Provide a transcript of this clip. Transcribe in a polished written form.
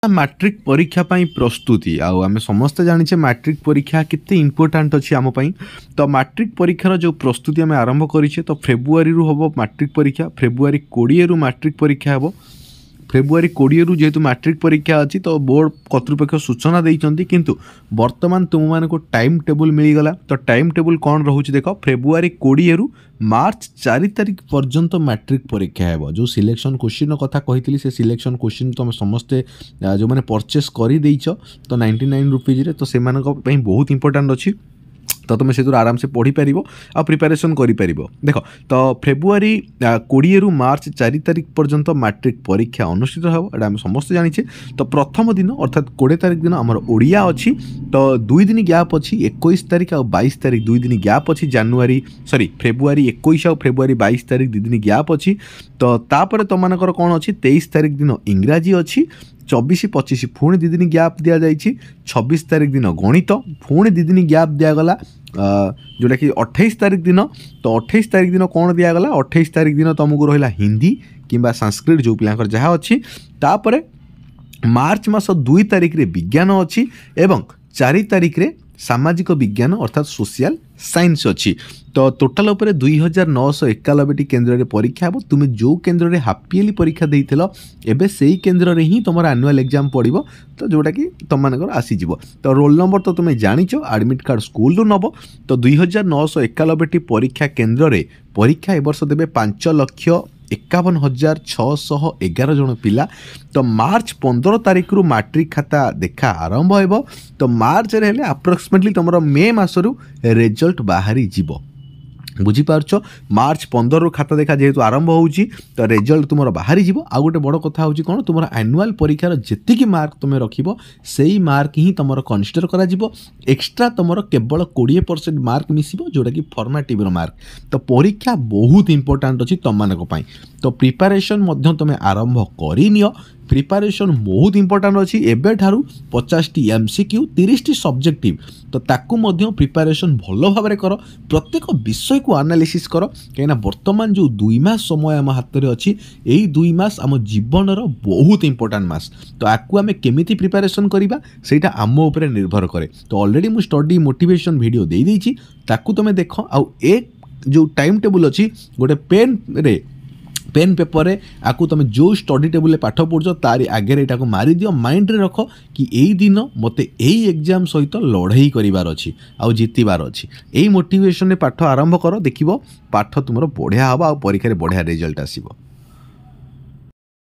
Matric परीक्षा पाई प्रस्तुति आउ आम समस्ते जाने मैट्रिक परीक्षा केते इंपोर्टाट अच्छी आम तो मैट्रिक परीक्षार जो प्रस्तुति आम आरंभ करें तो फेब्रुआरी हम मैट्रिक परीक्षा फेब्रुआरी 20 रु मैट्रिक परीक्षा हम फेब्रुआरी 20 रु जेहेतु मैट्रिक परीक्षा अच्छी तो बोर्ड कर्तृपक्ष सूचना देइचंती किंतु वर्तमान तुम मान को टाइम टेबुल मिलगला तो टाइम टेबुल कौन रोचे देख फेब्रुआरी 20 रु मार्च 4 तारिख पर्यंत मैट्रिक परीक्षा है जो सिलेक्शन क्वेश्चन कथा कही से सिलेक्शन क्वेश्चन तुम समस्ते जो मैंने परचेस कर तो 99 रुपीज तो से बहुत इंपोर्टाट अच्छी तो तुम से आराम से पढ़ी पार आ प्रिपेरेसन कर देख तो फेब्रुआरी 20 रु मार्च 4 तारिख पर्यंत मैट्रिक परीक्षा अनुष्ठित हो आम समस्ते जाने तो प्रथम दिन अर्थात 20 तारिख दिन आमर ओडिया अच्छी तो 2 दिन गैप अच्छी 21 तारिख और 22 तारिख 2 दिन गैप अच्छी फेब्रुआरी 21 और फेब्रुआरी 22 तारिख 2 दिन गैप अच्छी तो तापर तुम मानकर कौन अच्छी 23 तारिख दिन इंग्राजी अच्छी 24-25 पुणी 2 दिन गैप दि जाए 26 तारिख दिन गणित पुणी 2 दिन गैप दिगला जोटा कि 28 तारिख दिन तो 28 तारिख दिन कौन दिगला 28 तारिख दिन तुमको रहा हिंदी किंबा संस्कृत जो पिलांकर जहाँ अच्छी तापर मार्च मास 2 तारिख रे विज्ञान अच्छी एवं 4 तारिख रे सामाजिक विज्ञान अर्थात सोशल साइंस अच्छी तो टोटाल उपर 2991 केन्द्र में परीक्षा हे तुम्हें जो केन्द्र में हाफ इयरली परीक्षा देइथिल एबे सेही केन्द्र में ही तुम एनुअल एग्जाम पड़ो तो जोटा कि तुम मानकर आसीज तो रोल नंबर तो तुम्हें जानिच एडमिट कार्ड स्कूल रू नब तो 2991 परीक्षा केन्द्र में परीक्षा ए वर्ष देवे 5,51,611 जन पिला तो मार्च 15 तारिख रु मैट्रिक खाता देखा आरंभ हो तो मार्च रे अप्रोक्सीमेटली तुम मे मसरू रिजल्ट बाहरी जीवो बुझीपार मार्च 15 रु खाता देखा जेहेतु आरंभ होउची तो रिजल्ट तुम बाहरी जीवो आ गोटे बड़ कथा होउची कोन तुम एनुअल परीक्षार जेतिकी मार्क तुम रखिबो सेही मार्क ही तुम कन्सिडर करा जीवो एक्स्ट्रा तुम केवल 20% मार्क मिसिबो जोटा कि फॉर्मेटिव मार्क तो परीक्षा बहुत इंपोर्टेंट अच्छी तुम मानक पई तो प्रिपरेशन मध्य तुम आरंभ करिनियो प्रिपरेशन बहुत इंपोर्टेंट अच्छी एबे ठारू 50 MCQ 30 सब्जेक्टिव तो ताकू मध्य प्रिपरेशन भल भाव में कर प्रत्येक विषय को एनालिसिस कर कहीं वर्तमान जो 2 मास समय आम हाथ में अच्छी यही 2 मास आम जीवन बहुत इंपोर्टेंट मास तो आपको आम केमिति प्रिपरेशन करवा सेटा आम उपर निर्भर करे तो ऑलरेडी मु स्टडी मोटिवेशन वीडियो दे देइछि ताकू तुम देख आउ एक जो टाइम टेबुल अच्छी गोटे पेन पेपर रे आकु तुम जो स्टडी टेबुल पाठ पढ़ो तारी आगे यहाँ को मारी दियो माइंड रे रख कि यही दिन मते यही एग्जाम सहित लड़ाई करार अच्छी आउ जितबार अच्छी यही मोटिवेशन रे पाठ आरंभ कर देखिबो पाठ तुमरो बढ़िया हवा आ परीक्षा रे बढ़िया रिजल्ट आसीबो।